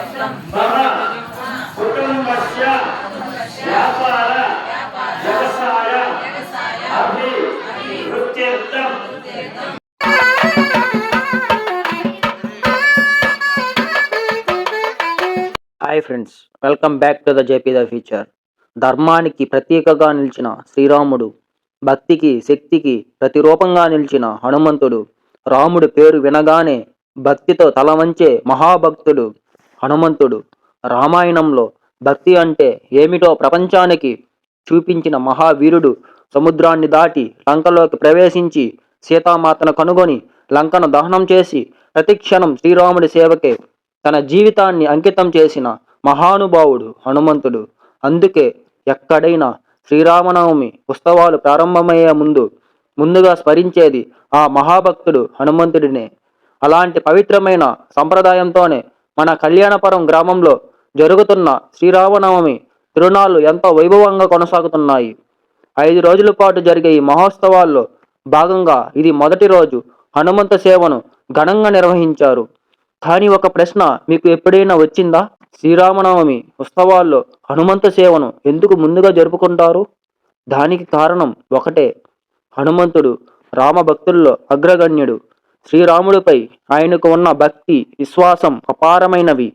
మమ కుటుంబస్య వ్యాపార వ్యవసాయ అభివృద్ధ్యర్థం hi friends, welcome back to the JP the future. ధర్మానికి ప్రతీకగా నిలిచిన శ్రీరాముడు, భక్తికి శక్తికి ప్రతిరూపంగా నిలిచిన హనుమంతుడు, రాముడు పేరు వినగానే భక్తితో తల వంచే మహాభక్తుడు హనుమంతుడు, రామాయణంలో భక్తి అంటే ఏమిటో ప్రపంచానికి చూపించిన మహావీరుడు, సముద్రాన్ని దాటి లంకలోకి ప్రవేశించి సీతామాతను కనుగొని లంకను దహనం చేసి ప్రతిక్షణం శ్రీరాముడి సేవకే తన జీవితాన్ని అంకితం చేసిన మహానుభావుడు హనుమంతుడు. అందుకే ఎక్కడైనా శ్రీరామనవమి ఉత్సవాలు ప్రారంభమయ్యే ముందుగా స్మరించేది ఆ మహాభక్తుడు హనుమంతుడినే. అలాంటి పవిత్రమైన సంప్రదాయంతోనే మన కళ్యాణపురం గ్రామంలో జరుగుతున్న శ్రీరామనవమి తిరునాళ్లు ఎంతో వైభవంగా కొనసాగుతున్నాయి. 5 రోజుల పాటు జరిగే ఈ మహోత్సవాల్లో భాగంగా ఇది మొదటి రోజు హనుమంత సేవను ఘనంగా నిర్వహించారు. కానీ ఒక ప్రశ్న మీకు ఎప్పుడైనా వచ్చిందా? శ్రీరామనవమి ఉత్సవాల్లో హనుమంత సేవను ఎందుకు ముందుగా జరుపుకుంటారు? దానికి కారణం ఒకటే. హనుమంతుడు రామభక్తుల్లో అగ్రగణ్యుడు. శ్రీరాముడిపై ఆయనకు ఉన్న భక్తి, విశ్వాసం అపారమైనవి.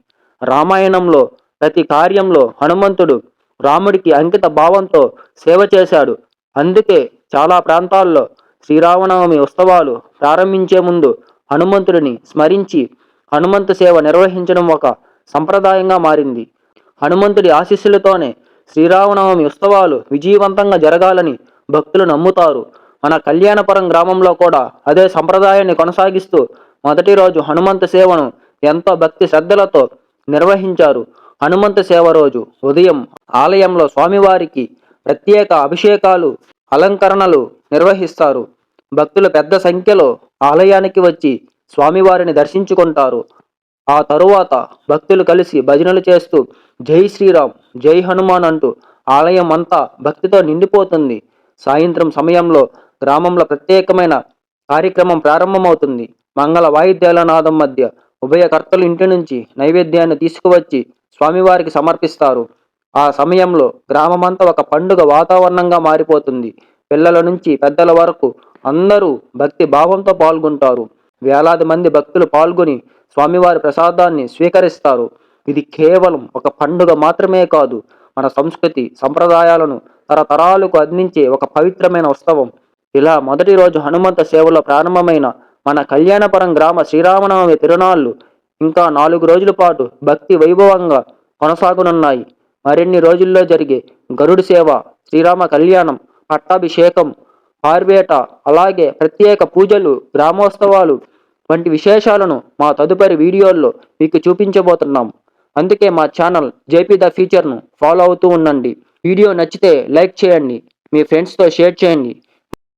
రామాయణంలో ప్రతి కార్యంలో హనుమంతుడు రాముడికి అంకిత భావంతో సేవ చేశాడు. అందుకే చాలా ప్రాంతాల్లో శ్రీరామనవమి ఉత్సవాలు ప్రారంభించే ముందు హనుమంతుడిని స్మరించి హనుమంత సేవ నిర్వహించడం ఒక సంప్రదాయంగా మారింది. హనుమంతుడి ఆశీస్సులతోనే శ్రీరామనవమి ఉత్సవాలు విజయవంతంగా జరగాలని భక్తులు నమ్ముతారు. మన కళ్యాణపురం గ్రామంలో కూడా అదే సంప్రదాయాన్ని కొనసాగిస్తూ మొదటి రోజు హనుమంత సేవను ఎంతో భక్తి శ్రద్ధలతో నిర్వహించారు. హనుమంత సేవ రోజు ఉదయం ఆలయంలో స్వామివారికి ప్రత్యేక అభిషేకాలు, అలంకరణలు నిర్వహిస్తారు. భక్తులు పెద్ద సంఖ్యలో ఆలయానికి వచ్చి స్వామివారిని దర్శించుకుంటారు. ఆ తరువాత భక్తులు కలిసి భజనలు చేస్తూ జై శ్రీరామ్, జై హనుమాన్ అంటూ ఆలయం అంతా భక్తితో నిండిపోతుంది. సాయంత్రం సమయంలో గ్రామంలో ప్రత్యేకమైన కార్యక్రమం ప్రారంభమవుతుంది. మంగళ వాయిద్యాల నాదం మధ్య ఉభయకర్తలు ఇంటి నుంచి నైవేద్యాన్ని తీసుకువచ్చి స్వామివారికి సమర్పిస్తారు. ఆ సమయంలో గ్రామమంతా ఒక పండుగ వాతావరణంగా మారిపోతుంది. పిల్లల నుంచి పెద్దల వరకు అందరూ భక్తి భావంతో పాల్గొంటారు. వేలాది మంది భక్తులు పాల్గొని స్వామివారి ప్రసాదాన్ని స్వీకరిస్తారు. ఇది కేవలం ఒక పండుగ మాత్రమే కాదు, మన సంస్కృతి సంప్రదాయాలను తరతరాలకు అందించే ఒక పవిత్రమైన ఉత్సవం. ఇలా మొదటి రోజు హనుమంత సేవలో ప్రారంభమైన మన కళ్యాణపురం గ్రామ శ్రీరామనవమి తిరునాళ్లు ఇంకా 4 రోజుల పాటు భక్తి వైభవంగా కొనసాగనున్నాయి. మరిన్ని రోజుల్లో జరిగే గరుడు సేవ, శ్రీరామ కళ్యాణం, పట్టాభిషేకం, పార్వేట, అలాగే ప్రత్యేక పూజలు, గ్రామోత్సవాలు వంటి విశేషాలను మా తదుపరి వీడియోల్లో మీకు చూపించబోతున్నాం. అందుకే మా ఛానల్ జేపీ ద ఫ్యూచర్ను ఫాలో అవుతూ ఉండండి. వీడియో నచ్చితే లైక్ చేయండి, మీ ఫ్రెండ్స్తో షేర్ చేయండి.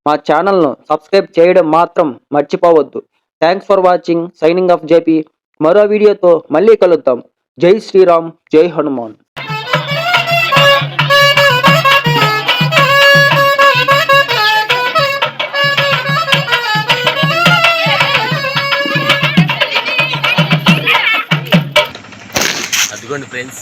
మా ఛానల్ను సబ్స్క్రైబ్ చేయడం మాత్రం మర్చిపోవద్దు. Thanks for watching. Signing off JP. మరో వీడియోతో మళ్ళీ కలుద్దాం. జై శ్రీరామ్, జై హనుమాన్. అదిగోండి ఫ్రెండ్స్.